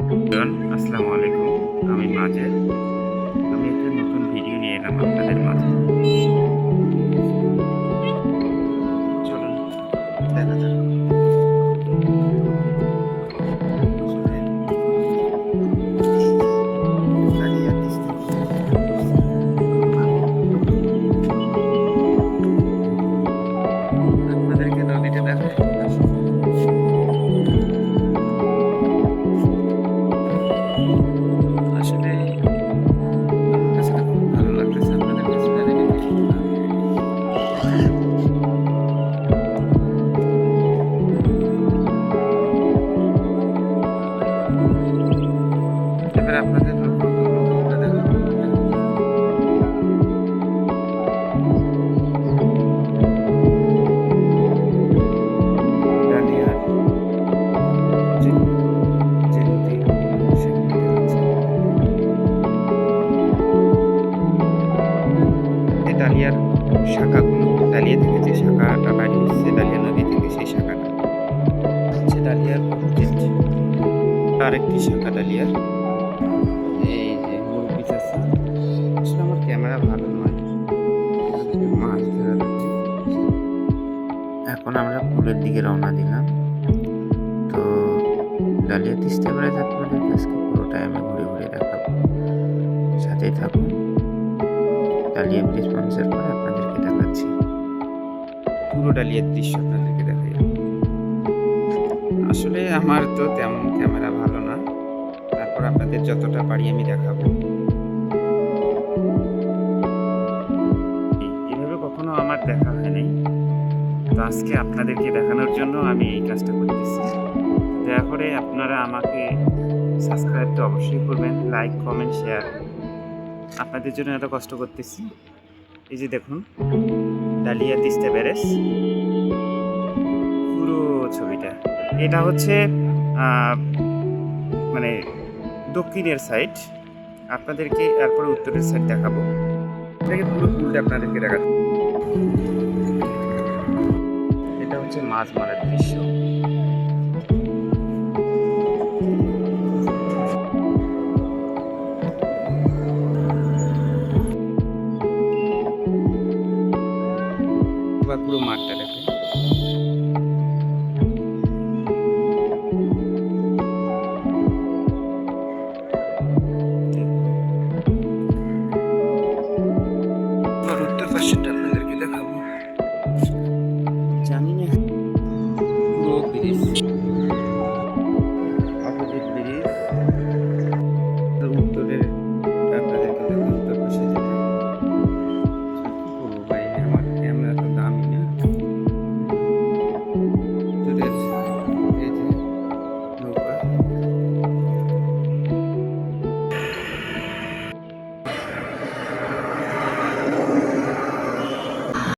আসসালামু আলাইকুম। আমি মাজেদ। আমি একটা নতুন ভিডিও নিয়ে এলাম আপনাদের মাঝে। চলুন দেখা যাক। আপনাদেরকে নদীটা দেখাই। আসলে আমার কাছে না খুব ভালো লাগতেছে। আপনাদের কাছে জানি না কেমন লাগে। এবার আপনাদের লক্ষ্যটা দেখাবো। ডালিয়ার যে যে নদী সেখানে দেখাচ্ছে আপনাদেরকে। ডালিয়ার শাখাগুলো, ডালিয়া থেকে যে শাখাটা বাইরে হচ্ছে ডালিয়া নদী থেকে, সেই শাখাটা হচ্ছে ডালিয়ার অপোজিট আরেকটি শাখা ডালিয়ার। এই যে মুরব্বি চাষা, আসলে আমার ক্যামেরা ভালো নয়, মাছ ধরা যাচ্ছে। এখন আমরা পুলের দিকে রওনা দিলাম। তো ডালিয়া তিস্তা ব্রিজ আপনাদের আজকে পুরোটাই আমি ঘুরে ঘুরে দেখাবো, সাথেই থাকুন। ডালিয়া ব্রিজ পৌঁছার পরে আপনাদেরকে দেখাচ্ছি পুরো ডালিয়ার দৃশ্য, আপনাদেরকে দেখাই। আসলে আমার তো তেমন ক্যামেরা ভালো না, তারপর আপনাদের যতটা পারি আমি দেখাবো। এভাবে কখনো আমার দেখা হয় নাই, তো আজকে আপনাদেরকে দেখানোর জন্য আমি এই কাজটা করতেছি। দয়া করে আপনারা আমাকে সাবস্ক্রাইব তো অবশ্যই করবেন, লাইক কমেন্ট শেয়ার। আপনাদের জন্য এত কষ্ট করতেছি। এই যে দেখুন ডালিয়া তিস্তা ব্যারেজ পুরো ছবিটা। এটা হচ্ছে মানে দক্ষিণের সাইড, আপনাদেরকে এরপরে উত্তরের সাইড দেখাবো। এটাকে পুরো পুলটা আপনাদেরকে দেখাবো। এটা হচ্ছে মাছ মারার দৃশ্য।